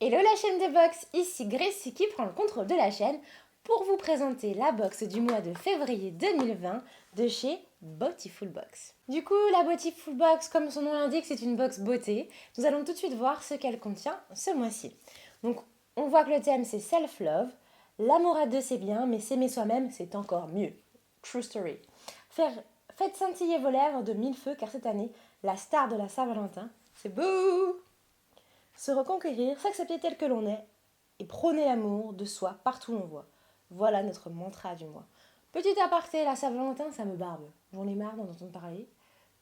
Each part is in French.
Hello la chaîne de box, ici Grace qui prend le contrôle de la chaîne pour vous présenter la box du mois de février 2020 de chez Beautiful Box. Du coup, la Beautiful Box, comme son nom l'indique, c'est une box beauté. Nous allons tout de suite voir ce qu'elle contient ce mois-ci. Donc, on voit que le thème c'est self-love. L'amour à deux c'est bien, mais s'aimer soi-même c'est encore mieux. True story. Faites scintiller vos lèvres de mille feux car cette année, la star de la Saint-Valentin, c'est beau! Se reconquérir, s'accepter tel que l'on est et prôner l'amour de soi partout où on voit. Voilà notre mantra du mois. Petit aparté, la Saint-Valentin, ça me barbe. J'en ai marre d'en entendre parler.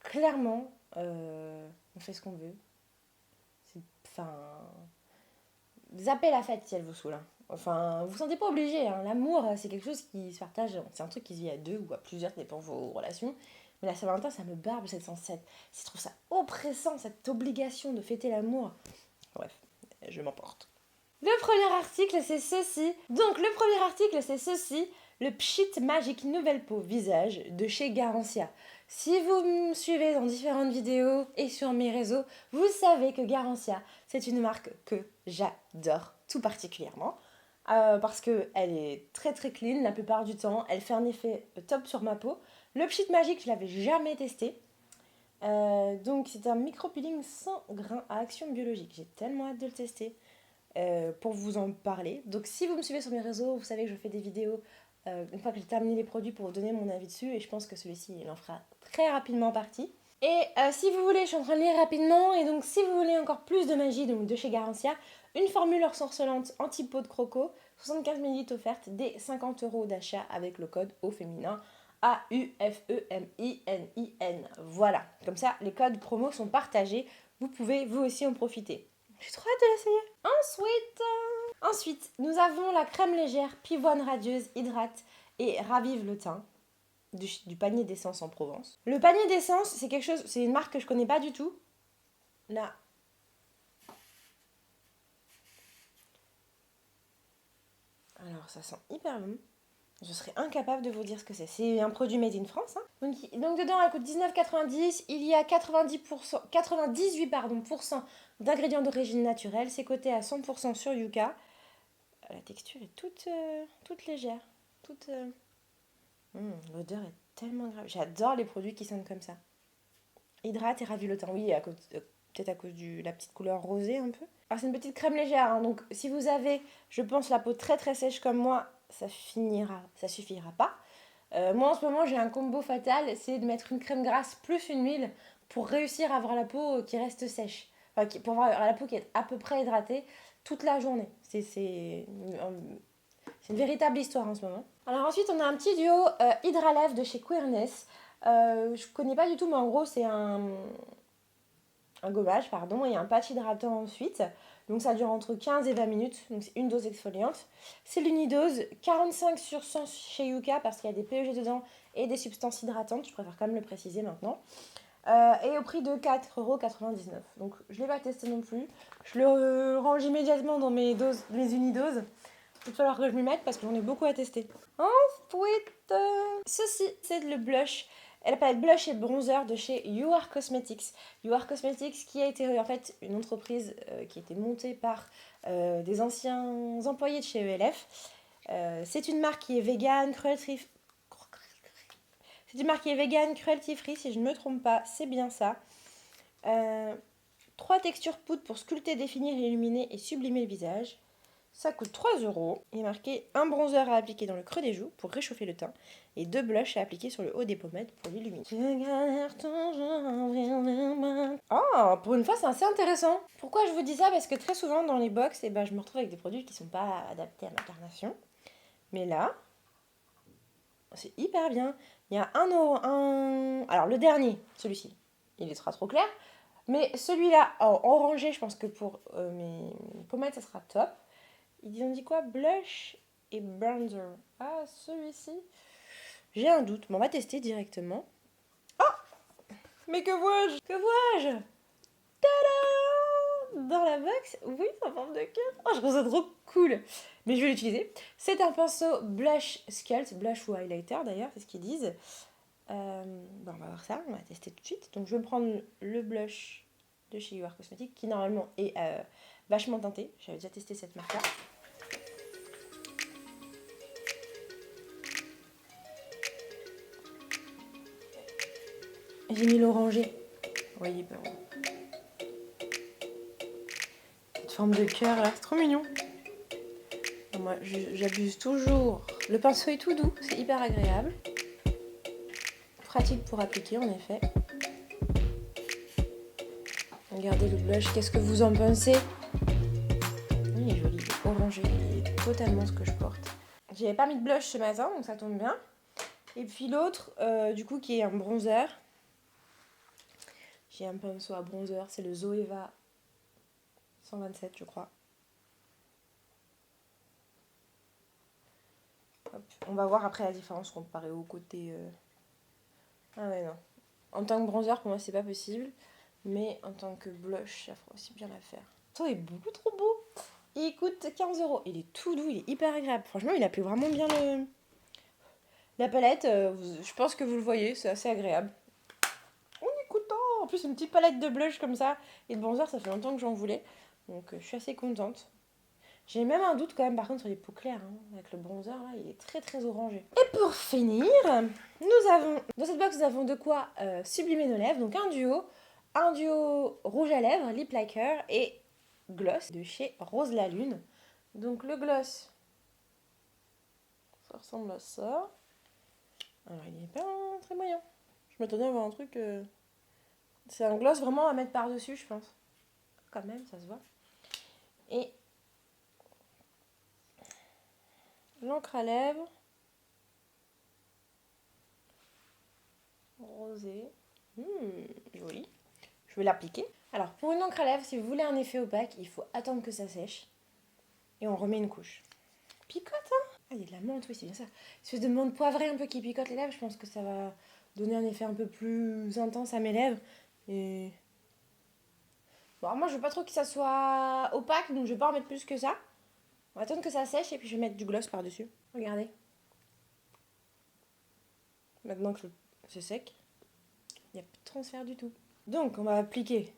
Clairement, on fait ce qu'on veut. Enfin, zappez la fête si elle vous saoule. Enfin, vous vous sentez pas obligé. L'amour, c'est quelque chose qui se partage. C'est un truc qui se vit à deux ou à plusieurs, ça dépend de vos relations. Mais la Saint-Valentin, ça me barbe cette sensette. Je trouve ça oppressant, cette obligation de fêter l'amour. Bref, je m'emporte. Le premier article, c'est ceci. Donc, le premier article, c'est ceci. Le Pchit Magic Nouvelle Peau Visage de chez Garancia. Si vous me suivez dans différentes vidéos et sur mes réseaux, vous savez que Garancia, c'est une marque que j'adore tout particulièrement. Parce qu'elle est très très clean la plupart du temps. Elle fait un effet top sur ma peau. Le Pchit Magic, je l'avais jamais testé. Donc c'est un micro-peeling sans grains à action biologique. J'ai tellement hâte de le tester pour vous en parler. Donc si vous me suivez sur mes réseaux, vous savez que je fais des vidéos une fois que j'ai terminé les produits pour vous donner mon avis dessus. Et je pense que celui-ci, il en fera très rapidement partie. Et si vous voulez, je suis en train de lire rapidement. Et donc si vous voulez encore plus de magie, donc de chez Garancia, une formule ensorcelante anti-peau de croco, 75 ml offerte, dès 50 € d'achat avec le code au féminin. AUFEMININ. Voilà, comme ça les codes promo sont partagés, vous pouvez vous aussi en profiter. J'ai trop hâte de l'essayer. Ensuite, nous avons la crème légère pivoine radieuse hydrate et ravive le teint du panier d'essence en Provence. Le panier d'essence, c'est une marque que je connais pas du tout. Là. Alors ça sent hyper bon. Je serais incapable de vous dire ce que c'est. C'est un produit made in France. Donc dedans, elle coûte 19,90 €. Il y a 98% d'ingrédients d'origine naturelle. C'est coté à 100% sur Yuka. La texture est toute légère. L'odeur est tellement grave. J'adore les produits qui sentent comme ça. Hydrate et ravit le teint. Oui, peut-être à cause de la petite couleur rosée un peu. Alors c'est une petite crème légère. Donc si vous avez, je pense, la peau très très sèche comme moi, ça suffira pas. Moi en ce moment j'ai un combo fatal, c'est de mettre une crème grasse plus une huile pour réussir à avoir la peau qui reste sèche. Enfin, pour avoir la peau qui est à peu près hydratée toute la journée. C'est une véritable histoire en ce moment. Alors ensuite on a un petit duo Hydralève de chez Queerness. Je connais pas du tout mais en gros c'est un gommage et un patch hydratant ensuite. Donc ça dure entre 15 et 20 minutes, donc c'est une dose exfoliante. C'est l'unidose, 45/100 chez Yuka parce qu'il y a des PEG dedans et des substances hydratantes, je préfère quand même le préciser maintenant. Et au prix de 4,99 €. Donc je ne l'ai pas testé non plus. Je le range immédiatement dans mes unidoses. Il va falloir que je m'y mette parce que j'en ai beaucoup à tester. Ensuite, ceci c'est le blush. La palette blush et bronzer de chez You Are Cosmetics. You Are Cosmetics qui a été en fait une entreprise qui a été montée par des anciens employés de chez ELF. C'est une marque qui est vegan, cruelty free si je ne me trompe pas, c'est bien ça. 3 textures poudre pour sculpter, définir, illuminer et sublimer le visage. Ça coûte 3 €. Il est marqué un bronzer à appliquer dans le creux des joues pour réchauffer le teint et 2 blushs à appliquer sur le haut des pommettes pour l'illuminer. Oh, pour une fois, c'est assez intéressant. Pourquoi je vous dis ça? Parce que très souvent dans les box, je me retrouve avec des produits qui ne sont pas adaptés à ma carnation. Mais là, c'est hyper bien. Il y a alors le dernier, celui-ci, il sera trop clair. Mais celui-là, en orangé, je pense que pour mes pommettes, ça sera top. Ils ont dit quoi? Blush et bronzer. Ah, celui-ci, j'ai un doute, mais on va tester directement. Oh! Mais que vois-je? Tada! Dans la box, oui, en forme de cœur. Oh, je trouve ça trop cool. Mais je vais l'utiliser. C'est un pinceau blush sculpt, blush ou highlighter d'ailleurs, c'est ce qu'ils disent. On va voir ça, on va tester tout de suite. Donc je vais prendre le blush de chez You Are Cosmetics qui normalement est vachement teinté. J'avais déjà testé cette marque-là. J'ai mis l'orangé. Vous voyez pas. Cette forme de cœur là, c'est trop mignon. Moi, j'abuse toujours. Le pinceau est tout doux, c'est hyper agréable. Pratique pour appliquer en effet. Regardez le blush, qu'est-ce que vous en pensez? Il est joli, il est orangé, il est totalement ce que je porte. J'avais pas mis de blush ce matin, donc ça tombe bien. Et puis l'autre, du coup, qui est un bronzer. J'ai un pinceau à bronzer, c'est le Zoeva 127, je crois. Hop. On va voir après la différence comparée au côté... Ah ouais, non. En tant que bronzer, pour moi, c'est pas possible. Mais en tant que blush, ça fera aussi bien l'affaire. Ça est beaucoup trop beau. Il coûte 15 €. Il est tout doux, il est hyper agréable. Franchement, il applique vraiment bien la palette. Je pense que vous le voyez, c'est assez agréable. On est content. En plus, une petite palette de blush comme ça et de bronzer, ça fait longtemps que j'en voulais. Donc, je suis assez contente. J'ai même un doute quand même par contre sur les peaux claires. Avec le bronzer, là, il est très très orangé. Et pour finir, nous avons... Dans cette box, nous avons de quoi sublimer nos lèvres. Donc, un duo rouge à lèvres, lip lacquer et gloss de chez Rose la Lune. Donc le gloss, ça ressemble à ça. Alors il est pas très moyen. Je m'attendais à voir un truc... C'est un gloss vraiment à mettre par-dessus, je pense. Quand même, ça se voit. Et l'encre à lèvres. Rosé. Joli. Je vais l'appliquer. Alors, pour une encre à lèvres, si vous voulez un effet opaque, il faut attendre que ça sèche. Et on remet une couche. Picote, hein? Ah, il y a de la menthe, oui, c'est bien ça. Une espèce de menthe poivrée un peu qui picote les lèvres. Je pense que ça va donner un effet un peu plus intense à mes lèvres. Et... Bon, moi, je veux pas trop que ça soit opaque, donc je vais pas en mettre plus que ça. On va attendre que ça sèche et puis je vais mettre du gloss par-dessus. Regardez. Maintenant que c'est sec, il n'y a plus de transfert du tout. Donc, on va appliquer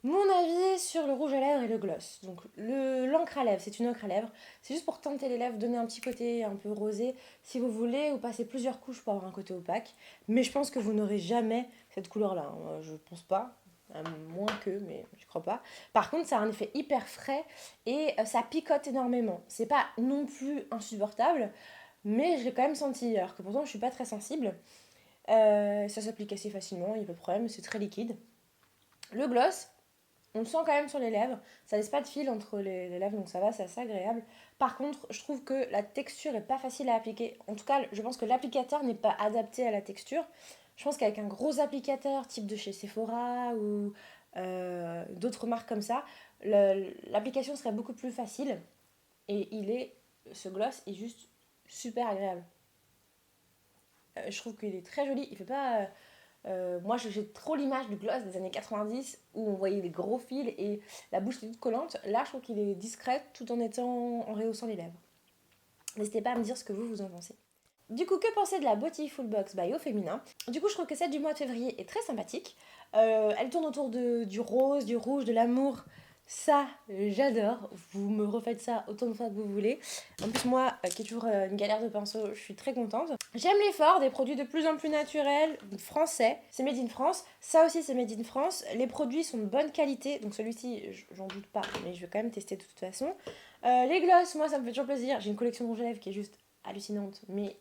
mon avis sur le rouge à lèvres et le gloss. Donc, l'encre à lèvres, c'est une encre à lèvres. C'est juste pour teinter les lèvres, donner un petit côté un peu rosé. Si vous voulez, ou passer plusieurs couches pour avoir un côté opaque. Mais je pense que vous n'aurez jamais cette couleur-là. Je pense pas. Moins que, mais je crois pas. Par contre, ça a un effet hyper frais et ça picote énormément. C'est pas non plus insupportable, mais je l'ai quand même senti, alors que pourtant je suis pas très sensible. Ça s'applique assez facilement, il n'y a pas de problème, c'est très liquide. Le gloss, on le sent quand même sur les lèvres, ça laisse pas de fil entre les lèvres, donc ça va, c'est assez agréable. Par contre, je trouve que la texture est pas facile à appliquer. En tout cas, je pense que l'applicateur n'est pas adapté à la texture. Je pense qu'avec un gros applicateur, type de chez Sephora ou d'autres marques comme ça, l'application serait beaucoup plus facile. Et ce gloss est juste super agréable. Je trouve qu'il est très joli. Il fait pas... moi, j'ai trop l'image du gloss des années 90 où on voyait les gros fils et la bouche toute collante. Là, je trouve qu'il est discret tout en rehaussant les lèvres. N'hésitez pas à me dire ce que vous en pensez. Du coup, que penser de la Beautiful Box by Au Féminin? Du coup, je trouve que celle du mois de février est très sympathique. Elle tourne autour du rose, du rouge, de l'amour. Ça, j'adore. Vous me refaites ça autant de fois que vous voulez. En plus, moi, qui ai toujours une galère de pinceau, je suis très contente. J'aime l'effort, des produits de plus en plus naturels, français. C'est made in France. Ça aussi, c'est made in France. Les produits sont de bonne qualité. Donc celui-ci, j'en doute pas, mais je vais quand même tester de toute façon. Les glosses, moi, ça me fait toujours plaisir. J'ai une collection de rouge à lèvres qui est juste hallucinante, mais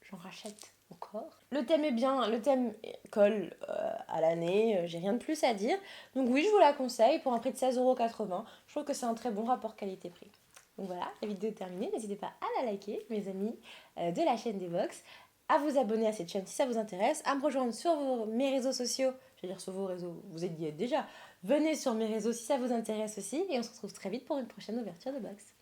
j'en rachète encore. Le thème est bien, le thème colle à l'année, j'ai rien de plus à dire. Donc oui, je vous la conseille pour un prix de 16,80 €. Je trouve que c'est un très bon rapport qualité-prix. Donc voilà, la vidéo est terminée. N'hésitez pas à la liker, mes amis de la chaîne des Box, à vous abonner à cette chaîne si ça vous intéresse, à me rejoindre sur mes réseaux sociaux. Je veux dire sur vos réseaux, vous y êtes déjà. Venez sur mes réseaux si ça vous intéresse aussi. Et on se retrouve très vite pour une prochaine ouverture de Box.